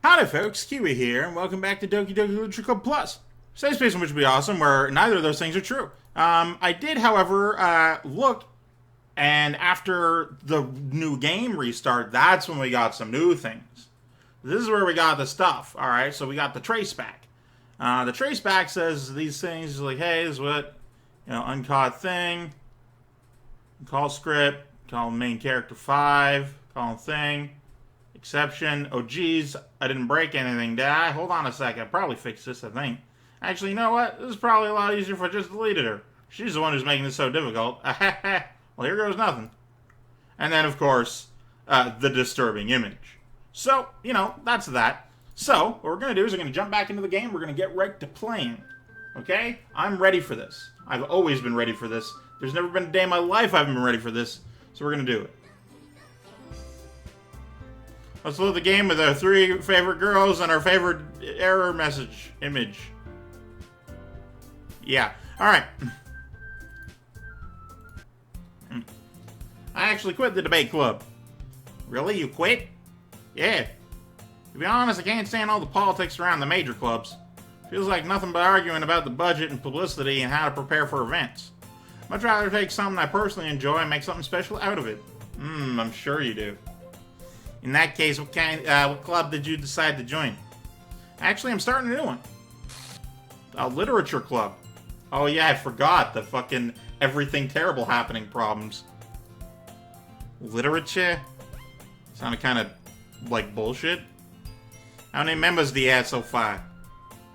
Howdy folks, Keywii here, and welcome back to Doki Literature Club Plus. Safe space in which would be awesome, where neither of those things are true. I did, however, look, and after the new game restart, that's when we got some new things. This is where we got the stuff, alright? So we got the trace back. The trace back says these things, like, hey, this is what, uncaught thing, call script, call main character 5, call thing, exception. Oh geez, I didn't break anything, did I? Hold on a second, I probably fixed this, I think. Actually, you know what? This is probably a lot easier if I just deleted her. She's the one who's making this so difficult. Well, here goes nothing. And then, of course, the disturbing image. So, that's that. So, what we're going to do is we're going to jump back into the game. We're going to get right to playing. Okay? I'm ready for this. I've always been ready for this. There's never been a day in my life I haven't been ready for this. So we're going to do it. Let's load the game with our 3 favorite girls and our favorite error message image. Yeah. Alright. I actually quit the debate club. Really? You quit? Yeah. To be honest, I can't stand all the politics around the major clubs. Feels like nothing but arguing about the budget and publicity and how to prepare for events. Much rather take something I personally enjoy and make something special out of it. I'm sure you do. In that case, what club did you decide to join? Actually, I'm starting a new one. A literature club. Oh yeah, I forgot the fucking everything terrible happening problems. Literature? Sounded kind of like bullshit. How many members do you have so far? It's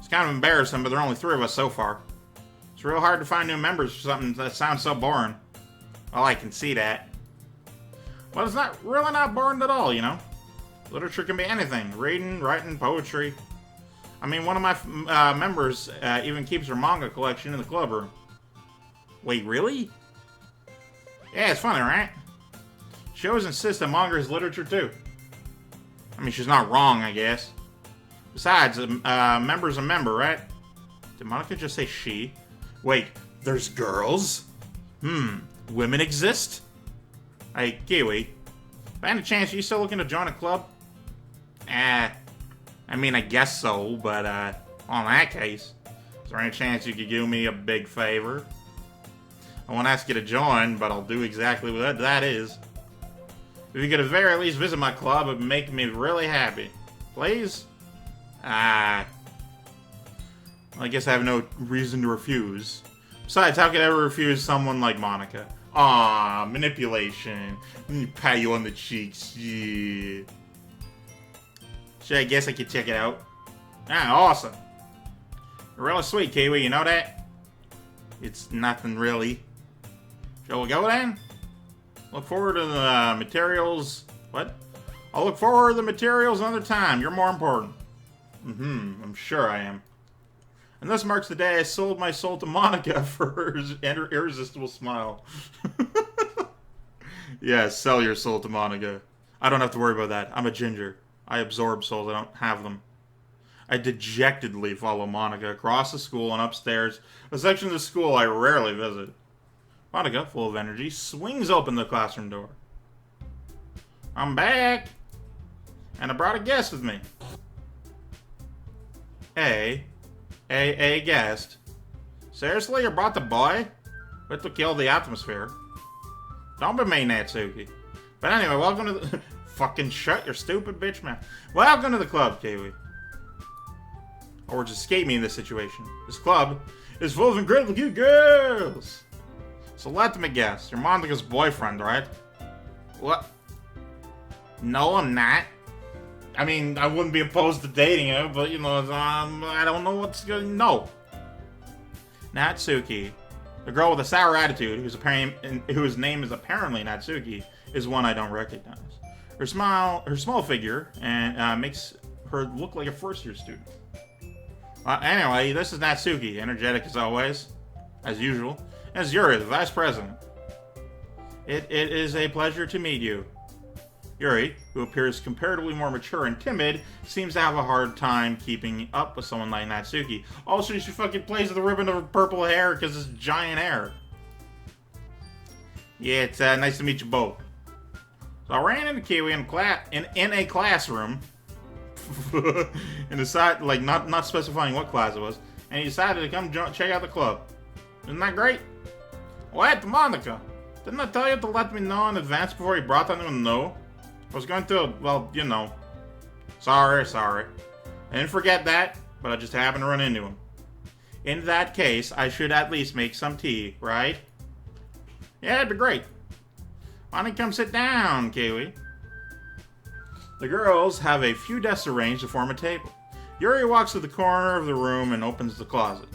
kind of embarrassing, but there are only 3 of us so far. It's real hard to find new members for something that sounds so boring. Well, I can see that. But it's really not boring at all, Literature can be anything. Reading, writing, poetry. I mean, one of my members even keeps her manga collection in the club room. Wait, really? Yeah, it's funny, right? She always insists that manga is literature, too. I mean, she's not wrong, I guess. Besides, a member's a member, right? Did Monica just say she? Wait, there's girls? Women exist? Hey, Keywii. By any chance, are you still looking to join a club? I mean, I guess so, but, on that case, is there any chance you could do me a big favor? I won't ask you to join, but I'll do exactly what that is. If you could at the very least visit my club, it would make me really happy. Please? I guess I have no reason to refuse. Besides, how could I ever refuse someone like Monica? Aw, manipulation. Let me pat you on the cheeks. Yeah. So I guess I could check it out. Awesome. You're really sweet, Keywii, you know that? It's nothing really. Shall we go then? Look forward to the materials. What? I'll look forward to the materials another time. You're more important. I'm sure I am. And this marks the day I sold my soul to Monica for her irresistible smile. Yeah, sell your soul to Monica. I don't have to worry about that. I'm a ginger. I absorb souls, I don't have them. I dejectedly follow Monica across the school and upstairs, a section of the school I rarely visit. Monica, full of energy, swings open the classroom door. I'm back! And I brought a guest with me. A guest? Seriously, you brought the boy? But to kill the atmosphere. Don't be mean, Natsuki. But anyway, welcome to the... Fucking shut your stupid bitch mouth. Welcome to the club, Keywii. Or just escape me in this situation. This club is full of incredibly cute girls. So let me guess. You're Monica's boyfriend, right? What? No, I'm not. I mean, I wouldn't be opposed to dating her, but, I don't know what's going... No. Natsuki, the girl with a sour attitude, whose name is apparently Natsuki, is one I don't recognize. Her small figure, and makes her look like a first-year student. Anyway, this is Natsuki, energetic as always, as usual. And it's Yuri, the vice president. It is a pleasure to meet you. Yuri, who appears comparatively more mature and timid, seems to have a hard time keeping up with someone like Natsuki. Also, she fucking plays with the ribbon of her purple hair because it's giant hair. Yeah, it's nice to meet you both. So I ran into Keywii in a classroom, and decided, like, not specifying what class it was, and he decided to come check out the club. Isn't that great? What, Monica? Didn't I tell you to let me know in advance before you brought anyone to know? I was going to, well, you know. Sorry. I didn't forget that, but I just happened to run into him. In that case, I should at least make some tea, right? Yeah, that'd be great. Why don't you come sit down, Keywii? The girls have a few desks arranged to form a table. Yuri walks to the corner of the room and opens the closet.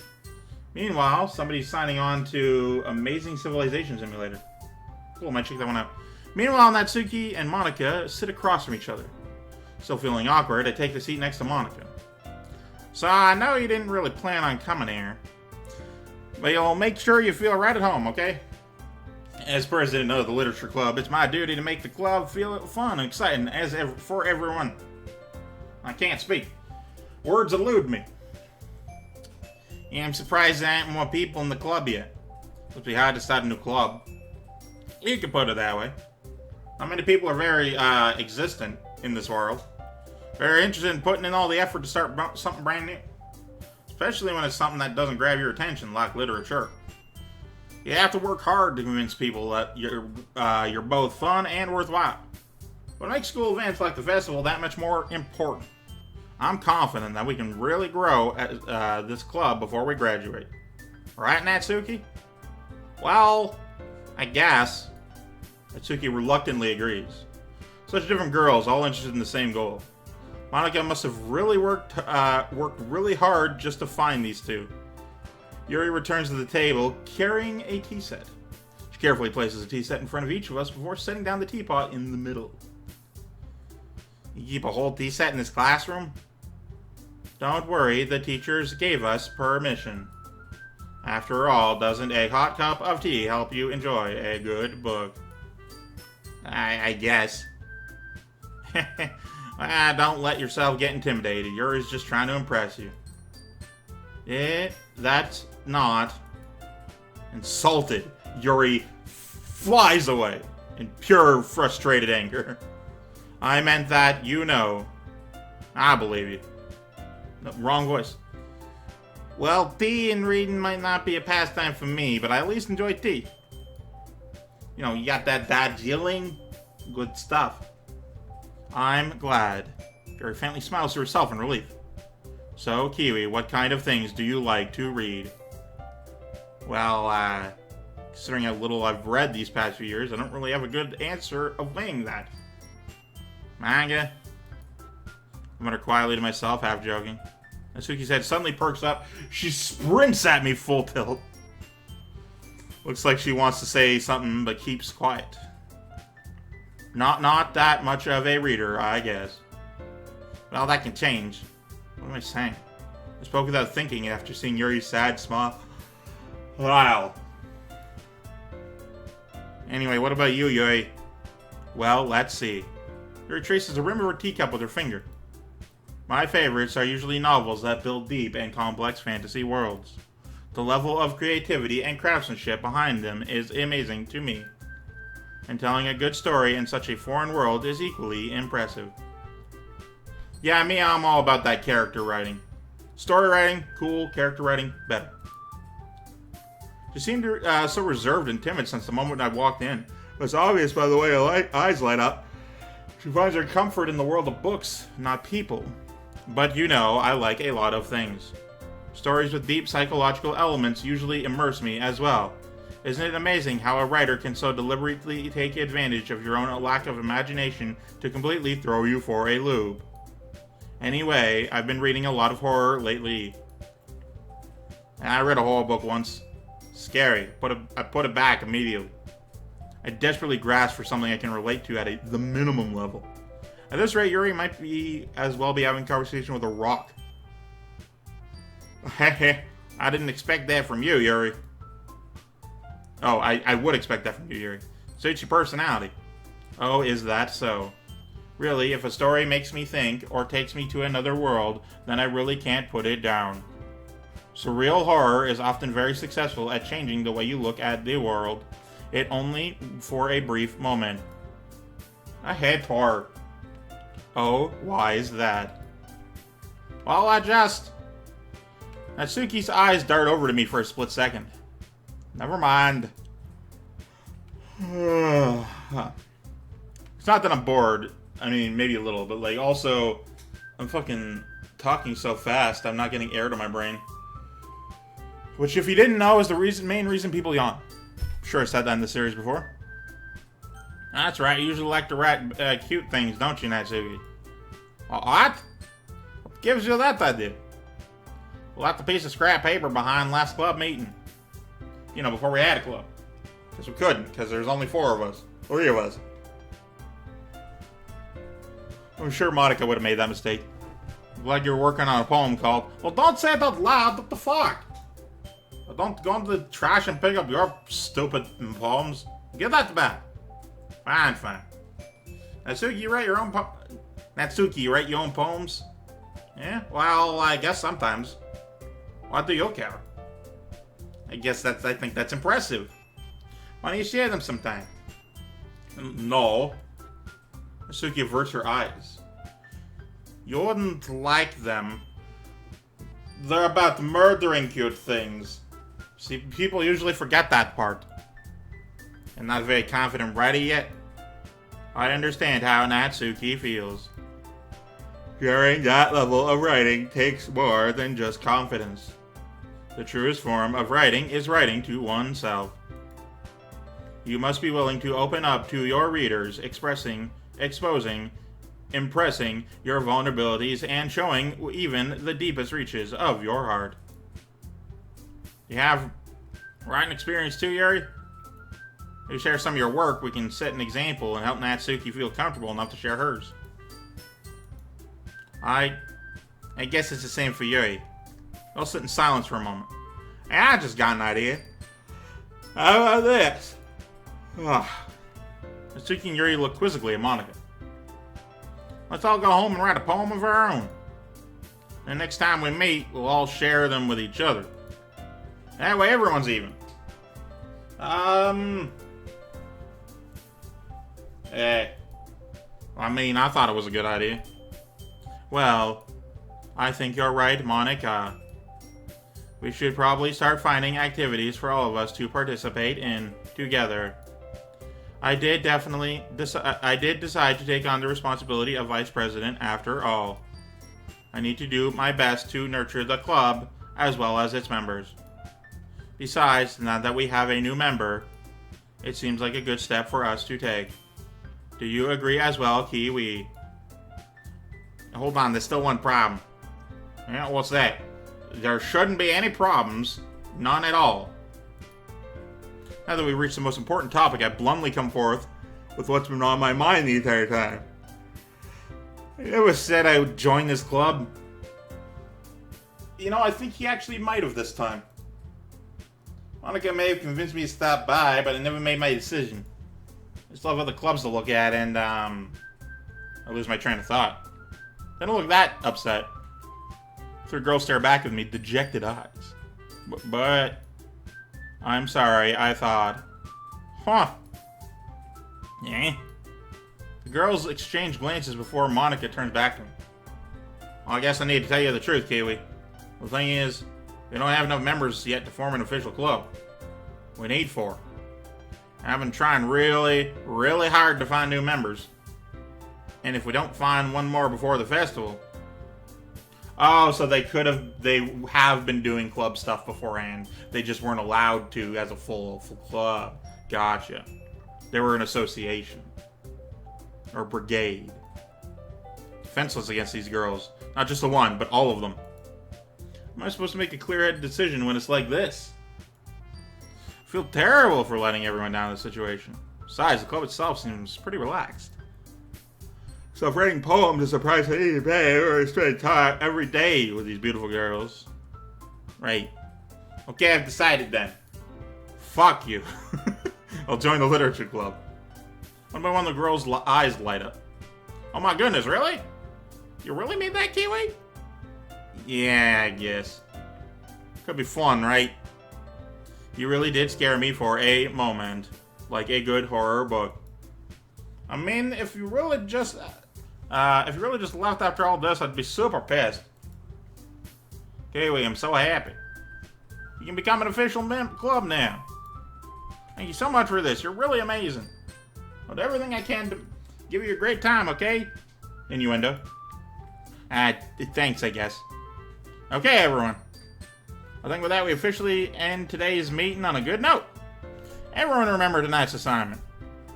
Meanwhile, somebody's signing on to Amazing Civilization Simulator. Cool, might check that one out. Meanwhile, Natsuki and Monica sit across from each other. Still feeling awkward, I take the seat next to Monica. So, I know you didn't really plan on coming here, but you'll make sure you feel right at home, okay? As president of the Literature Club, it's my duty to make the club feel fun and exciting for everyone. I can't speak. Words elude me. Yeah, I'm surprised there aren't more people in the club yet. Must be hard to start a new club. You could put it that way. Not many people are very existent in this world. Very interested in putting in all the effort to start something brand new. Especially when it's something that doesn't grab your attention, like literature. You have to work hard to convince people that you're both fun and worthwhile. What makes school events like the festival that much more important? I'm confident that we can really grow at this club before we graduate. Right, Natsuki? Well, I guess. Natsuki reluctantly agrees. Such different girls, all interested in the same goal. Monica must have really worked really hard just to find these two. Yuri returns to the table, carrying a tea set. She carefully places a tea set in front of each of us before setting down the teapot in the middle. You keep a whole tea set in this classroom? Don't worry, the teachers gave us permission. After all, doesn't a hot cup of tea help you enjoy a good book? I guess. Don't let yourself get intimidated. Yuri's just trying to impress you. That's not. Insulted, Yuri flies away in pure frustrated anger. I meant that, you know. I believe you. No, wrong voice. Well, tea and reading might not be a pastime for me, but I at least enjoy tea. You know, you got that Darjeeling? Good stuff. I'm glad. Yuri faintly smiles to herself in relief. So, Keywii, what kind of things do you like to read? Well, considering how little I've read these past few years, I don't really have a good answer of weighing that. Manga? I mutter quietly to myself, half joking. Natsuki's head suddenly perks up. She sprints at me full tilt. Looks like she wants to say something, but keeps quiet. Not that much of a reader, I guess. Well, that can change. What am I saying? I spoke without thinking after seeing Yuri's sad smile. Wow. Anyway, what about you, Yuri? Well, let's see. Yuri traces the rim of her teacup with her finger. My favorites are usually novels that build deep and complex fantasy worlds. The level of creativity and craftsmanship behind them is amazing to me. And telling a good story in such a foreign world is equally impressive. Yeah, me, I'm all about that character writing. Story writing, cool. Character writing, better. She seemed so reserved and timid since the moment I walked in. It's obvious by the way her eyes light up. She finds her comfort in the world of books, not people. But you know, I like a lot of things. Stories with deep psychological elements usually immerse me as well. Isn't it amazing how a writer can so deliberately take advantage of your own lack of imagination to completely throw you for a loop? Anyway, I've been reading a lot of horror lately. I read a horror book once. Scary. I put it back immediately. I desperately grasp for something I can relate to at the minimum level. At this rate, Yuri might as well be having a conversation with a rock. Heh, I didn't expect that from you, Yuri. Oh, I would expect that from you, Yuri. Suits your personality. Oh, is that so? Really, if a story makes me think or takes me to another world, then I really can't put it down. Surreal horror is often very successful at changing the way you look at the world. It only for a brief moment. I hate horror. Oh, why is that? Well, Natsuki's eyes dart over to me for a split second. Never mind. It's not that I'm bored. I mean, maybe a little, but like also, I'm fucking talking so fast, I'm not getting air to my brain. Which, if you didn't know, is the main reason people yawn. I'm sure I said that in the series before. That's right, you usually like to write cute things, don't you, Natsuki? What? What gives you that idea? We left a piece of scrap paper behind last club meeting. You know, before we had a club. Because we couldn't, because there's only 4 of us. 3 of us. I'm sure Monica would have made that mistake. I'm glad you're working on a poem called, well, don't say it out loud, what the fuck? Don't go into the trash and pick up your stupid poems. Give that back. Fine. Natsuki, you write your own poems? Yeah, well, I guess sometimes. What do you care? I think that's impressive. Why don't you share them sometime? No. Natsuki averts her eyes. You wouldn't like them. They're about murdering cute things. See, people usually forget that part. I'm not very confident writing yet. I understand how Natsuki feels. Sharing that level of writing takes more than just confidence. The truest form of writing is writing to oneself. You must be willing to open up to your readers, exposing, impressing your vulnerabilities, and showing even the deepest reaches of your heart. You have writing experience too, Yuri? If you share some of your work, we can set an example and help Natsuki feel comfortable enough to share hers. I guess it's the same for Yuri. I'll sit in silence for a moment. Hey, I just got an idea. How about this? Natsuki and Yuri look quizzically at Monica. Let's all go home and write a poem of our own. And next time we meet, we'll all share them with each other. That way everyone's even. I mean, I thought it was a good idea. Well, I think you're right, Monica. We should probably start finding activities for all of us to participate in together. I did decide to take on the responsibility of vice president after all. I need to do my best to nurture the club as well as its members. Besides, now that we have a new member, it seems like a good step for us to take. Do you agree as well, Keywii? Hold on, there's still one problem. Yeah, what's that? There shouldn't be any problems. None at all. Now that we've reached the most important topic, I bluntly come forth with what's been on my mind the entire time. It was said I would join this club. You know, I think he actually might have this time. Monica may have convinced me to stop by, but I never made my decision. I still have other clubs to look at, and I lose my train of thought. They don't look that upset. 3 girls stare back at me, dejected eyes. But I'm sorry, I thought. Huh. Yeah. The girls exchange glances before Monica turns back to me. Well, I guess I need to tell you the truth, Keywii. The thing is, we don't have enough members yet to form an official club. We need 4. I've been trying really, really hard to find new members. And if we don't find one more before the festival... Oh, so they have been doing club stuff beforehand. They just weren't allowed to as a full club. Gotcha. They were an association. Or brigade. Defenseless against these girls. Not just the one, but all of them. Am I supposed to make a clear-headed decision when it's like this? I feel terrible for letting everyone down in this situation. Besides, the club itself seems pretty relaxed. So if writing poems is a price I need to pay, or spend time every day with these beautiful girls. Right. Okay, I've decided then. Fuck you. I'll join the literature club. One by one, the girls' eyes light up. Oh my goodness, really? You really made that, Keywii? Yeah, I guess. Could be fun, right? You really did scare me for a moment. Like a good horror book. I mean, if you really just left after all this, I'd be super pissed. Keywii, I'm so happy. You can become an official club now. Thank you so much for this. You're really amazing. I'll do everything I can to give you a great time, okay? Innuendo. Thanks, I guess. Okay, everyone. I think with that, we officially end today's meeting on a good note. Everyone remember tonight's assignment.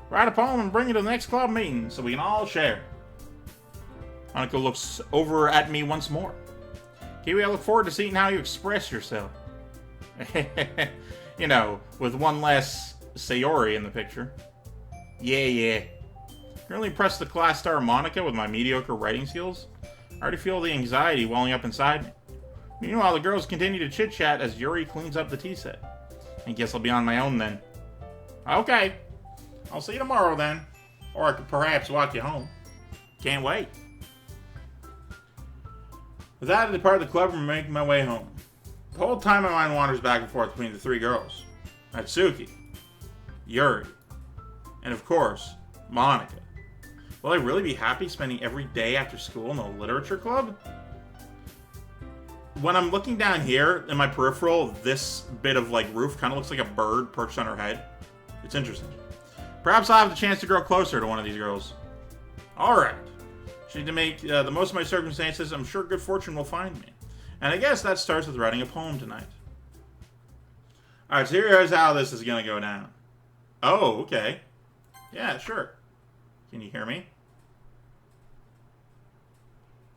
Write a poem and bring it to the next club meeting so we can all share. Monica looks over at me once more. Keywii, I look forward to seeing how you express yourself. You know, with one less Sayori in the picture. Yeah. Currently impressed the class star Monica with my mediocre writing skills. I already feel the anxiety welling up inside me. Meanwhile, the girls continue to chit-chat as Yuri cleans up the tea set. I guess I'll be on my own then. Okay. I'll see you tomorrow then. Or I could perhaps walk you home. Can't wait. With that, I depart the club and make my way home. The whole time my mind wanders back and forth between the three girls. Natsuki, Yuri, and of course, Monica. Will I really be happy spending every day after school in a literature club? When I'm looking down here in my peripheral, this bit of like roof kind of looks like a bird perched on her head. It's interesting. Perhaps I'll have the chance to grow closer to one of these girls. Alright. Should need to make the most of my circumstances. I'm sure good fortune will find me. And I guess that starts with writing a poem tonight. Alright, so here's how this is going to go down. Oh, okay. Yeah, sure. Can you hear me?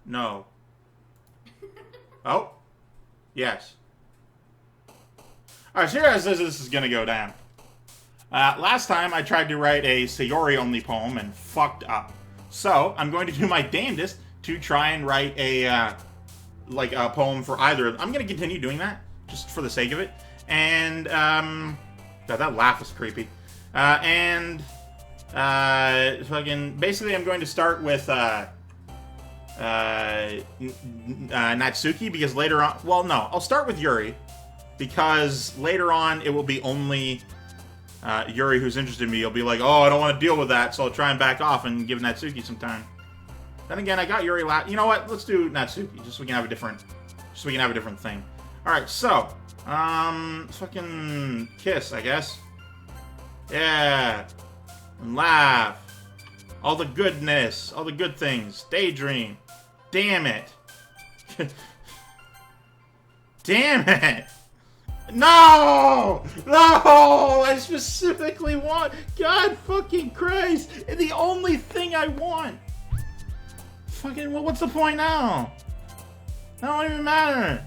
No. Oh. Yes. Alright, so here's how this is going to go down. Last time I tried to write a Sayori-only poem and fucked up. So, I'm going to do my damnedest to try and write a poem for either. I'm going to continue doing that, just for the sake of it. And, God, that laugh was creepy. Basically I'm going to start with, Natsuki, because later on, well, no, I'll start with Yuri, because later on it will be only, Yuri who's interested in me. He'll be like, oh, I don't want to deal with that, so I'll try and back off and give Natsuki some time. Then again, I got Yuri you know what? Let's do Natsuki, just so we can have a different thing. Alright, so, fucking kiss, I guess. Yeah. And laugh. All the goodness, all the good things. Daydream. Damn it. Damn it! No! No! I specifically want... God fucking Christ! The only thing I want! Fucking... Well, what's the point now? That don't even matter.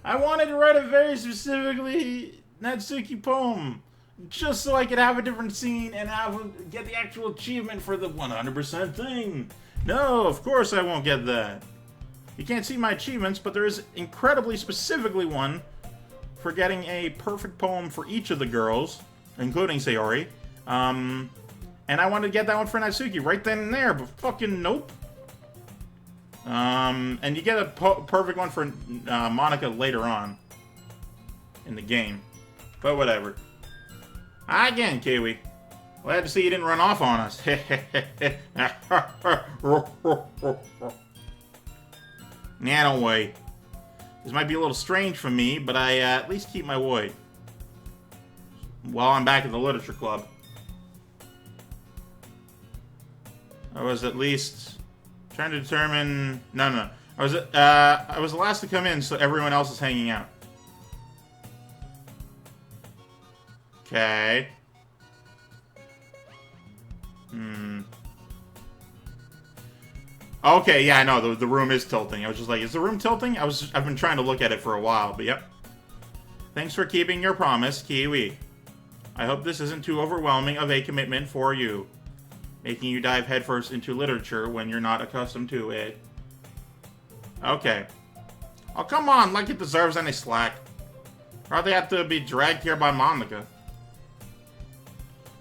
I wanted to write a very specifically Natsuki poem, just so I could have a different scene and get the actual achievement for the 100% thing. No, of course I won't get that. You can't see my achievements, but there is incredibly specifically one for getting a perfect poem for each of the girls, including Sayori. And I wanted to get that one for Natsuki right then and there, but fucking nope. And you get a perfect one for Monica later on in the game. But whatever. Again, Keywii. Glad to see you didn't run off on us. Nah, don't worry. This might be a little strange for me, but I at least keep my word. While I'm back at the literature club. I was at least trying to determine... No. I was the last to come in, so everyone else is hanging out. Okay. Okay, yeah, I know, the room is tilting. I was just like, is the room tilting? I've been trying to look at it for a while, but yep. Thanks for keeping your promise, Keywii. I hope this isn't too overwhelming of a commitment for you, making you dive headfirst into literature when you're not accustomed to it. Okay. Oh, come on, like it deserves any slack. Or they have to be dragged here by Monica.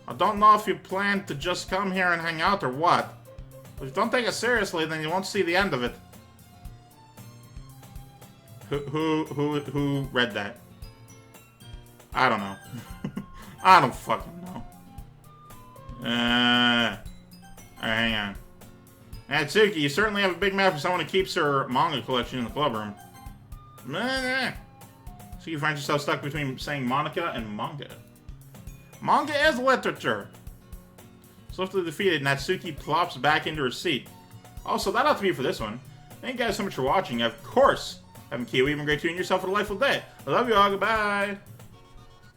I don't know if you plan to just come here and hang out or what, If you don't take it seriously, then you won't see the end of it. Who read that? I don't know. I don't fucking know. Alright, hang on. Natsuki, you certainly have a big mouth for someone who keeps her manga collection in the club room. So you find yourself stuck between saying Monica and manga. Manga is literature. Swiftly defeated, Natsuki plops back into her seat. Also, that ought to be for this one. Thank you guys so much for watching. Of course, having Keywii, been great to you and yourself a delightful day. I love you all. Goodbye.